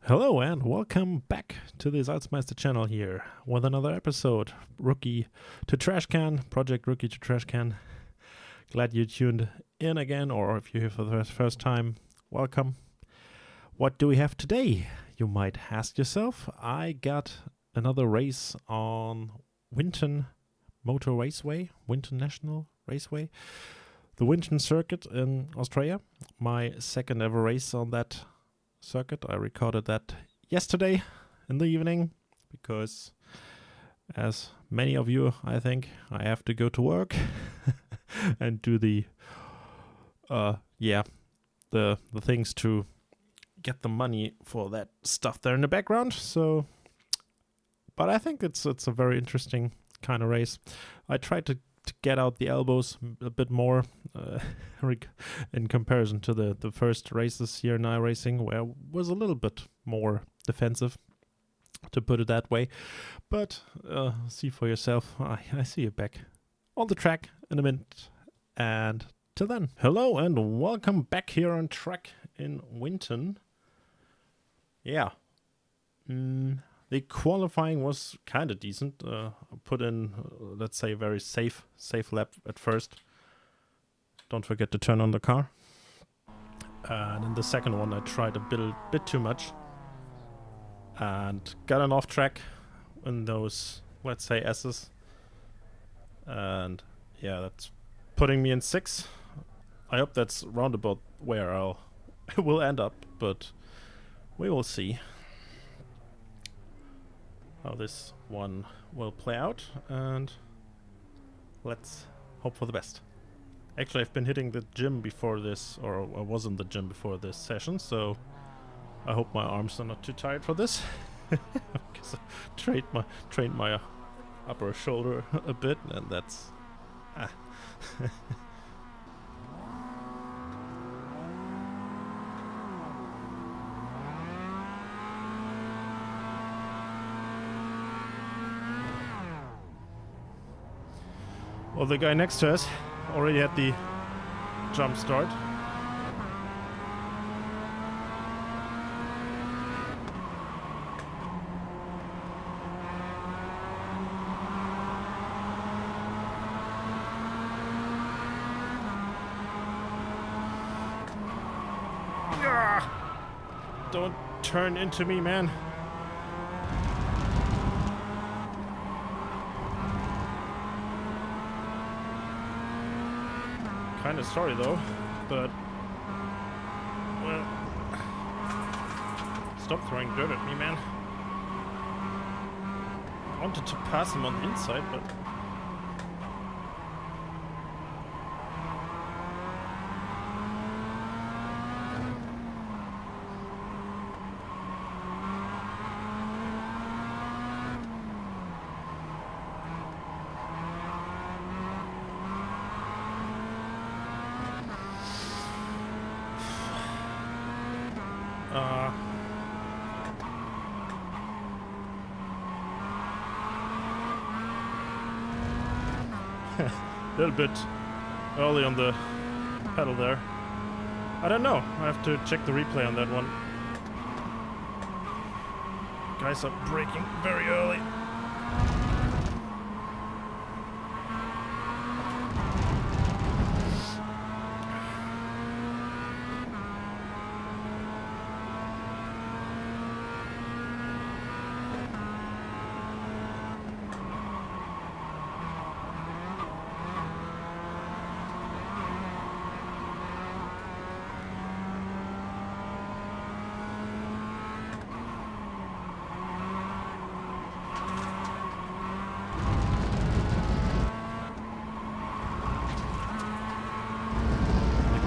Hello and welcome back to the Salzmeister channel here with another episode. Rookie to Trash Can, Project Rookie to Trash Can. Glad you tuned in again, or if you're here for the first time, welcome. What do we have today? You might ask yourself. I got another race on Winton Motor Raceway, Winton National Raceway, the Winton circuit in Australia. My second ever race on that circuit. I recorded that yesterday in the evening because, as many of you, I think, I have to go to work and do the things to get the money for that stuff there in the background. So, but I think it's a very interesting kind of race. I tried to get out the elbows a bit more in comparison to the first races here in iRacing, where I was a little bit more defensive, to put it that way. But see for yourself. I see you back on the track in a minute. And till then, hello and welcome back here on track in Winton. Yeah. The qualifying was kind of decent. Put in, let's say, a very safe lap at first. Don't forget to turn on the car. And in the second one, I tried a bit too much. And got an off track in those, let's say, S's. And yeah, that's putting me in 6th. I hope that's roundabout where I will end up, but we will see how this one will play out, and let's hope for the best. Actually, I've been hitting the gym before this, or I was in the gym before this session, so I hope my arms are not too tired for this. Because I trained my upper shoulder a bit, and that's Well, the guy next to us already had the jump start. Don't turn into me, man. Kind of sorry though, but well, stop throwing dirt at me, man. I wanted to pass him on the inside, but a little bit early on the pedal there. I don't know. I have to check the replay on that one. Guys are braking very early.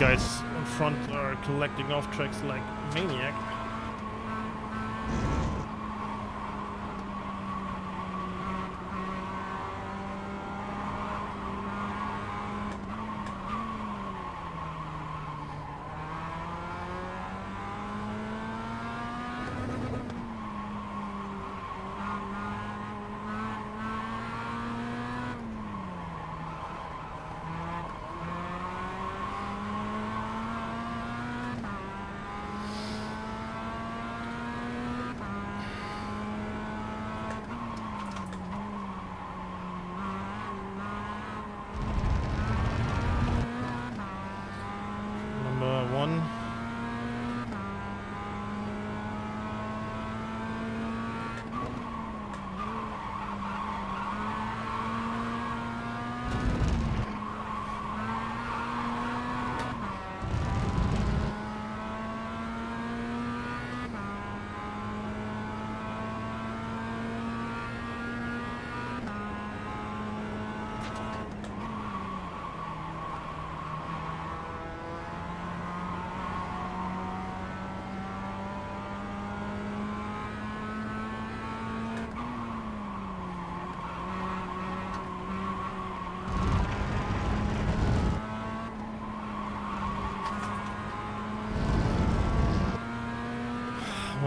Guys in front are collecting off tracks like maniac.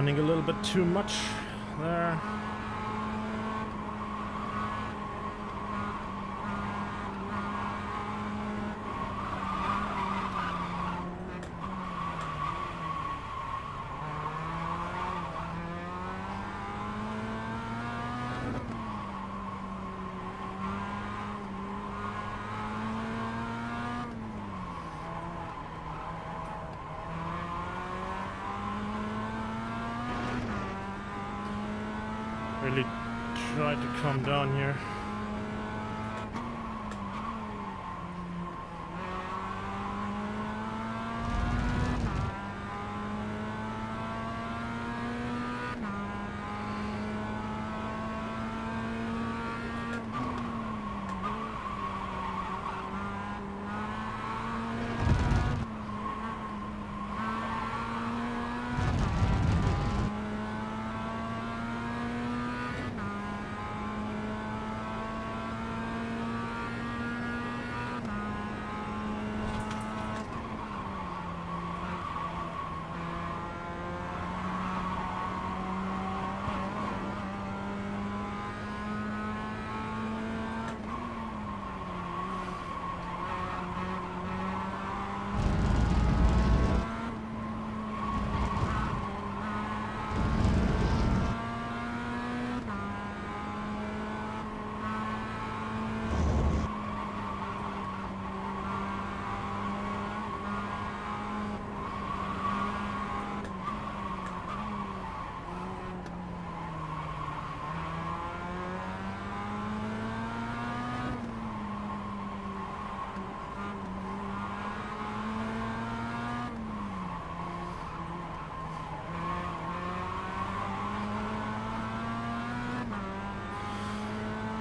sounding a little bit too much there. Really try to calm down here.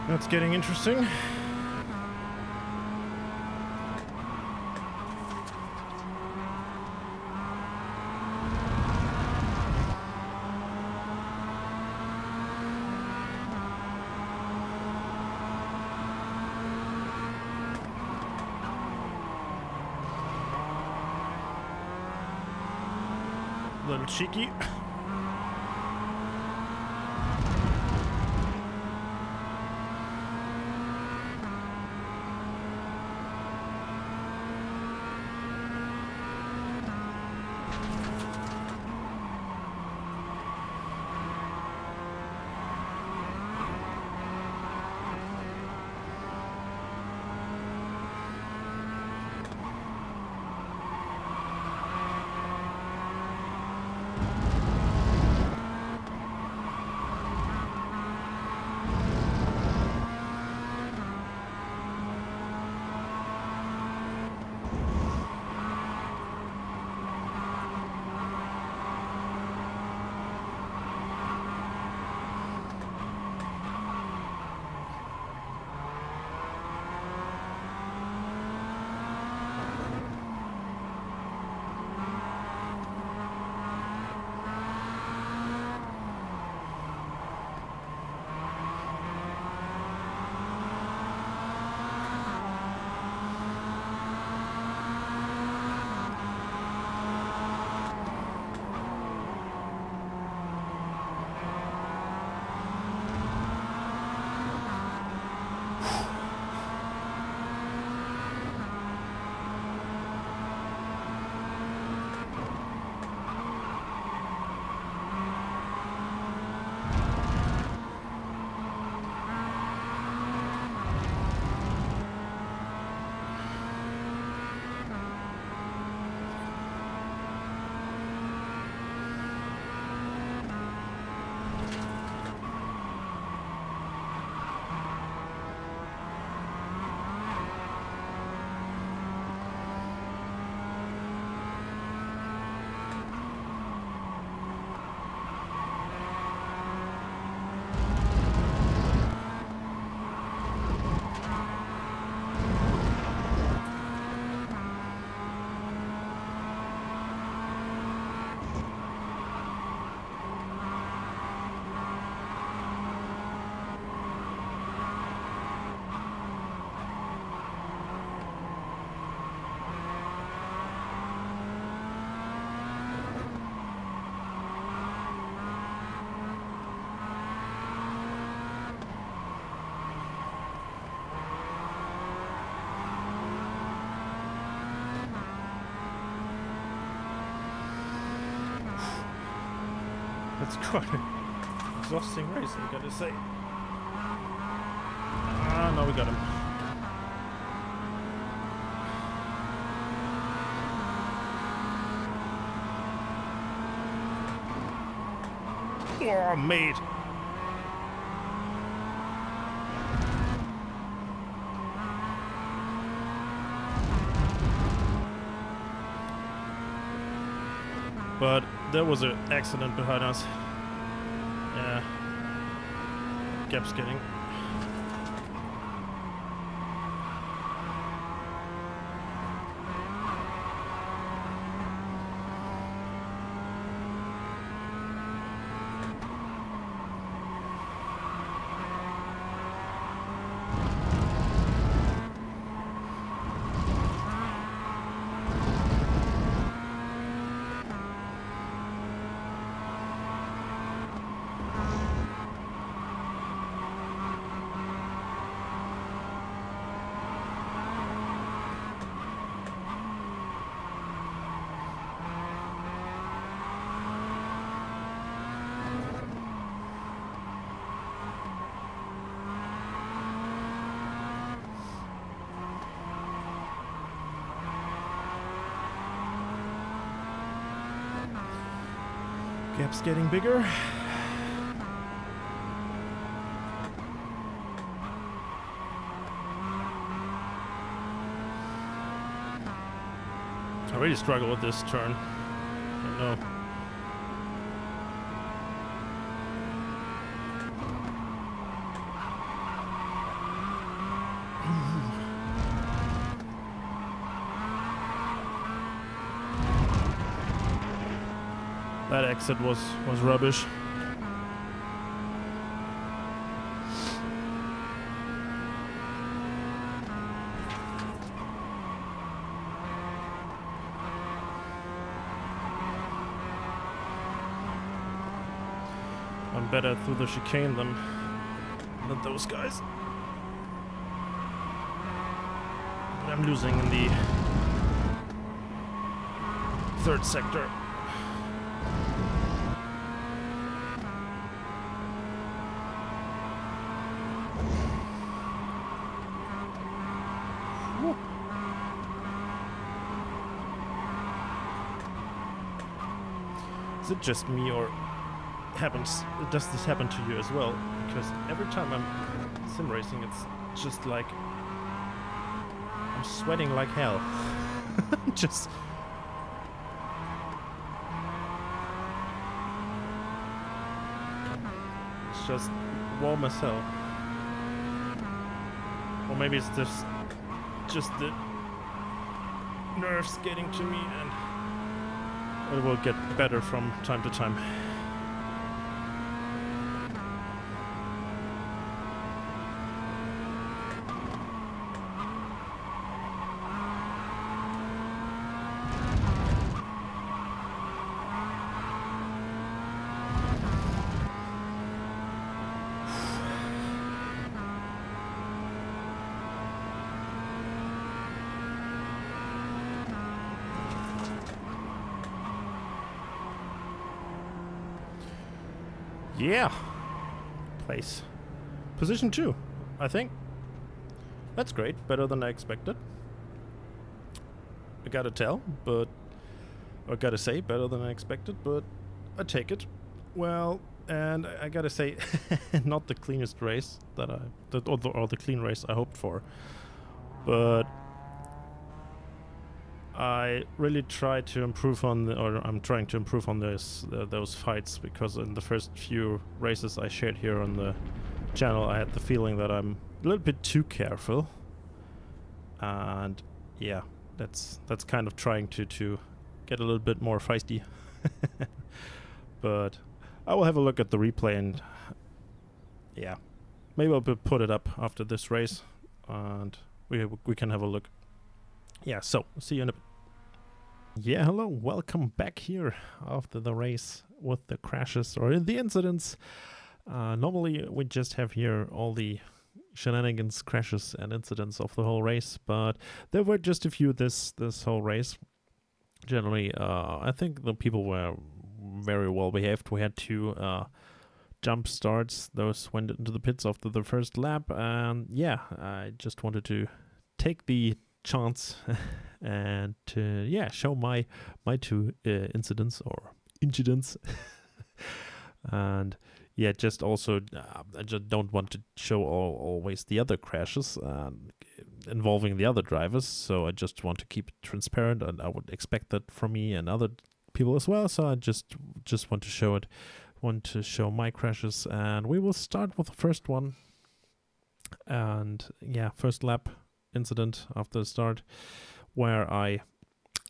That's getting interesting. A little cheeky. That's quite an exhausting race, I gotta say. Ah, no, we got him. Oh, mate. But there was an accident behind us. Yeah. Kept skidding. Gap's getting bigger. I really struggle with this turn. I don't know. That exit was rubbish. I'm better through the chicane than those guys. But I'm losing in the third sector. Is it just me, or does this happen to you as well? Because every time I'm sim racing, it's just like I'm sweating like hell. Just it's just warm as hell. Or maybe it's just the nerves getting to me, and it will get better from time to time. Yeah, place. Position 2, I think. That's great, better than I expected. I gotta say, better than I expected, but I take it. Well, and I gotta say, not the cleanest race or the clean race I hoped for, but I really try to improve on I'm trying to improve on those fights, because in the first few races I shared here on the channel, I had the feeling that I'm a little bit too careful, and yeah, that's kind of trying to get a little bit more feisty. But I will have a look at the replay, and yeah, maybe I'll put it up after this race, and we can have a look. Yeah, so see you in a bit. Yeah, hello, welcome back here after the race with the crashes or the incidents. Normally we just have here all the shenanigans, crashes and incidents of the whole race, but there were just a few this whole race. Generally, I think the people were very well behaved. We had 2 jump starts. Those went into the pits after the first lap, and yeah, I just wanted to take the chance and to show my 2 incidents or incidents. And yeah, just also I just don't want to show always the other crashes involving the other drivers, so I just want to keep it transparent, and I would expect that from me and other people as well. So I just want to show it, want to show my crashes, and we will start with the first one. And yeah, first lap incident after the start, where I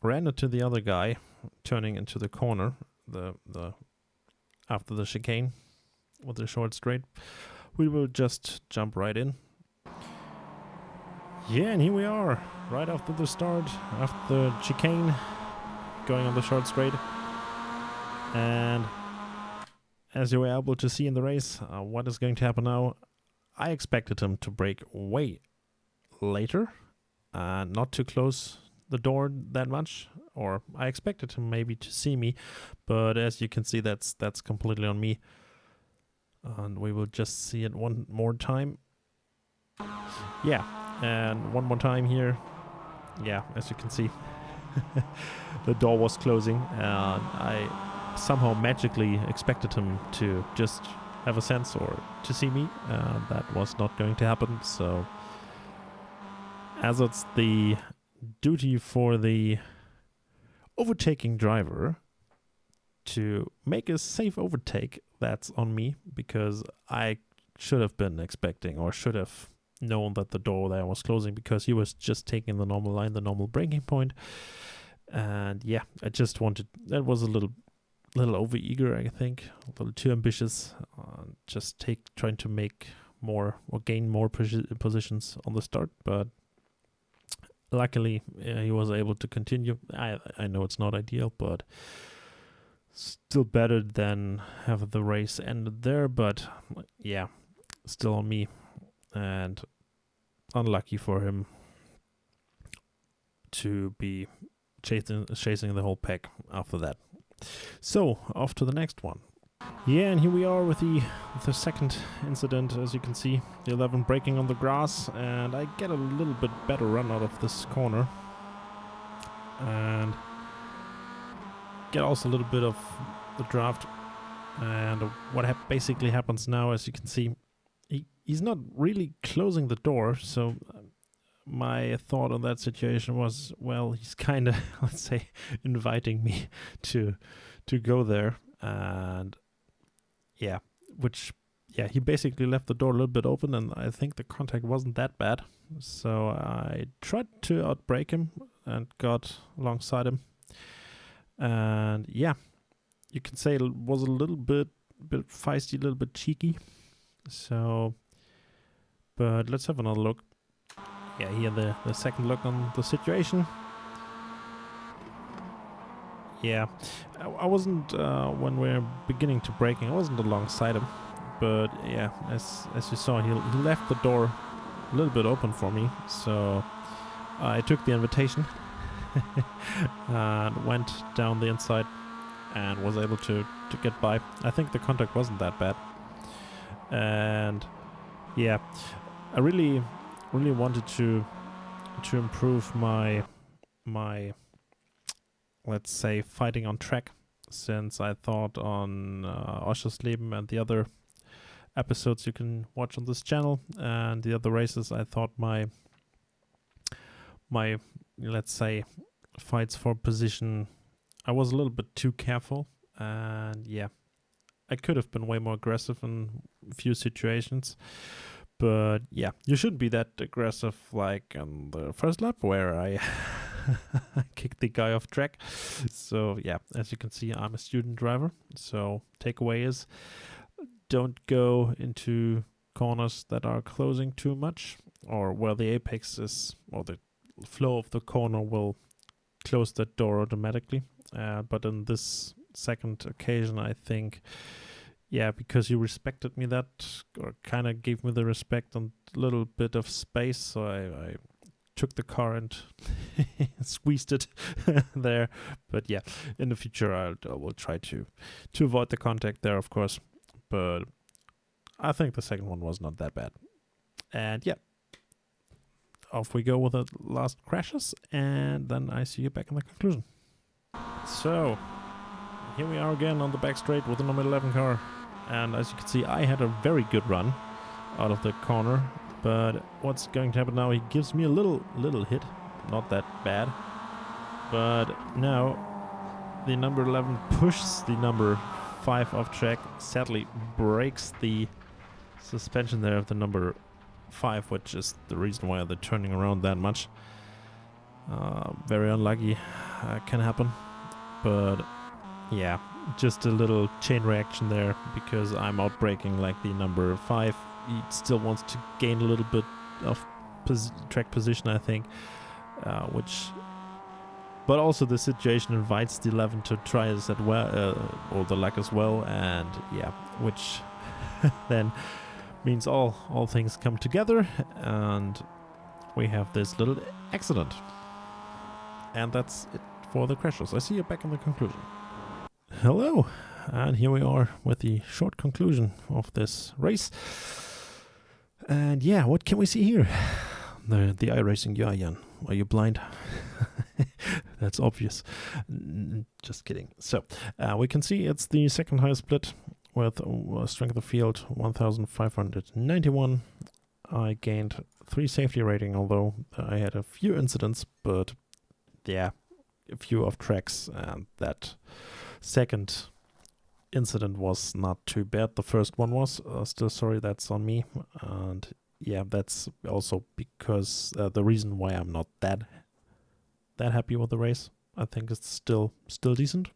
ran into the other guy turning into the corner, the after the chicane with the short straight. We will just jump right in. Yeah, and here we are, right after the start, after the chicane, going on the short straight. And as you were able to see in the race, what is going to happen now? I expected him to brake way later, not to close the door that much, or I expected him maybe to see me, but as you can see, that's completely on me. And we will just see it one more time. Yeah, and one more time here. Yeah, as you can see, the door was closing, and I somehow magically expected him to just have a sense or to see me. That was not going to happen, so as it's the duty for the overtaking driver to make a safe overtake, that's on me, because I should have been expecting or should have known that the door there was closing, because he was just taking the normal line, the normal braking point. And yeah, I just wanted, that was a little over eager, I think, a little too ambitious, just trying to make more or gain more positions on the start, but luckily he was able to continue. I know it's not ideal, but still better than have the race ended there. But yeah, still on me, and unlucky for him to be chasing the whole pack after that. So off to the next one. Yeah, and here we are with the second incident. As you can see, the 11 braking on the grass, and I get a little bit better run out of this corner, and get also a little bit of the draft. And what basically happens now, as you can see, he's not really closing the door, so my thought on that situation was, well, he's kind of, let's say, inviting me to go there. And yeah, he basically left the door a little bit open, and I think the contact wasn't that bad. So I tried to outbrake him and got alongside him. And yeah, you can say it was a little bit feisty, a little bit cheeky. So, but let's have another look. Yeah, here the second look on the situation. Yeah, I wasn't, when we're beginning to braking, I wasn't alongside him. But yeah, as you saw, he left the door a little bit open for me. So I took the invitation and went down the inside and was able to get by. I think the contact wasn't that bad. And yeah, I really wanted to improve my let's say fighting on track, since I thought on Oschersleben and the other episodes you can watch on this channel and the other races, I thought my let's say fights for position, I was a little bit too careful, and yeah, I could have been way more aggressive in a few situations. But yeah, you shouldn't be that aggressive like on the first lap where I kicked the guy off track. So yeah, as you can see, I'm a student driver. So takeaway is, don't go into corners that are closing too much, or where the apex is, or the flow of the corner will close that door automatically. But in this second occasion, I think, yeah, because you respected me that, or kind of gave me the respect and a little bit of space, so I took the car and squeezed it there. But yeah, in the future I will try to avoid the contact there, of course. But I think the second one was not that bad. And yeah, off we go with the last crashes, and then I see you back in the conclusion. So here we are again on the back straight with the number 11 car, and as you can see, I had a very good run out of the corner. But what's going to happen now, he gives me a little hit, not that bad. But now the number 11 pushes the number 5 off track, sadly breaks the suspension there of the number 5, which is the reason why they're turning around that much. Very unlucky, can happen. But yeah, just a little chain reaction there, because I'm out braking like the number 5. He still wants to gain a little bit of track position, I think, but also the situation invites the 11 to try this at or the luck as well, and yeah, which then means all things come together, and we have this little accident, and that's it for the crashes. I see you back in the conclusion. Hello, and here we are with the short conclusion of this race. And yeah, what can we see here? The iRacing UI, Jan. Are you blind? That's obvious. Just kidding. So we can see it's the second highest split with strength of field 1,591. I gained 3 safety rating, although I had a few incidents, but yeah, a few off tracks, and that second incident was not too bad. The first one was still sorry, that's on me. And yeah, that's also because the reason why I'm not that happy with the race. I think it's still decent.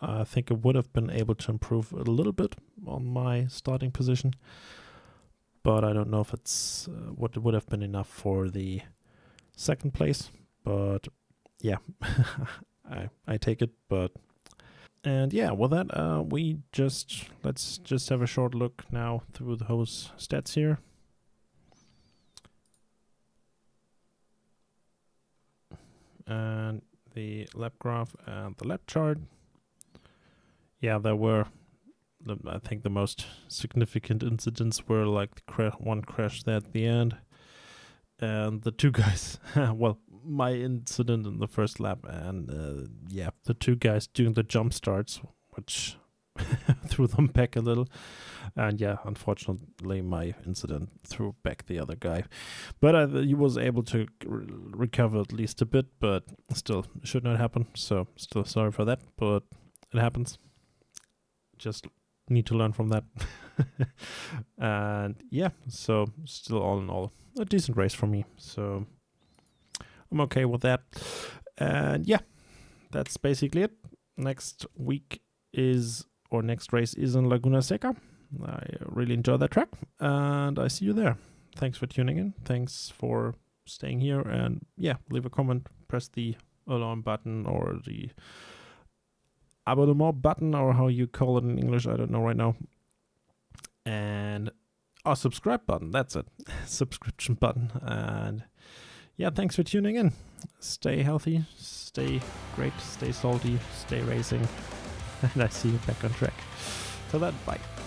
I think I would have been able to improve a little bit on my starting position, but I don't know if it's what would have been enough for the second place. But yeah, I take it. But and yeah, with that, let's just have a short look now through the hose stats here. And the lap graph and the lap chart. Yeah, there were, I think the most significant incidents were like the one crash there at the end, and the 2 guys, well, my incident in the first lap, and yeah, the 2 guys doing the jump starts, which threw them back a little. And yeah, unfortunately my incident threw back the other guy, but he was able to recover at least a bit, but still should not happen, so still sorry for that, but it happens. Just need to learn from that. And yeah, so still all in all a decent race for me, so I'm okay with that. And yeah, that's basically it. Next race is in Laguna Seca. I really enjoy that track, and I see you there. Thanks for tuning in. Thanks for staying here, and yeah, leave a comment, press the alarm button or the abonnement button, or how you call it in English, I don't know right now. And our subscribe button, that's it. Subscription button. And yeah, thanks for tuning in. Stay healthy, stay great, stay salty, stay racing, and I see you back on track. Till then, bye.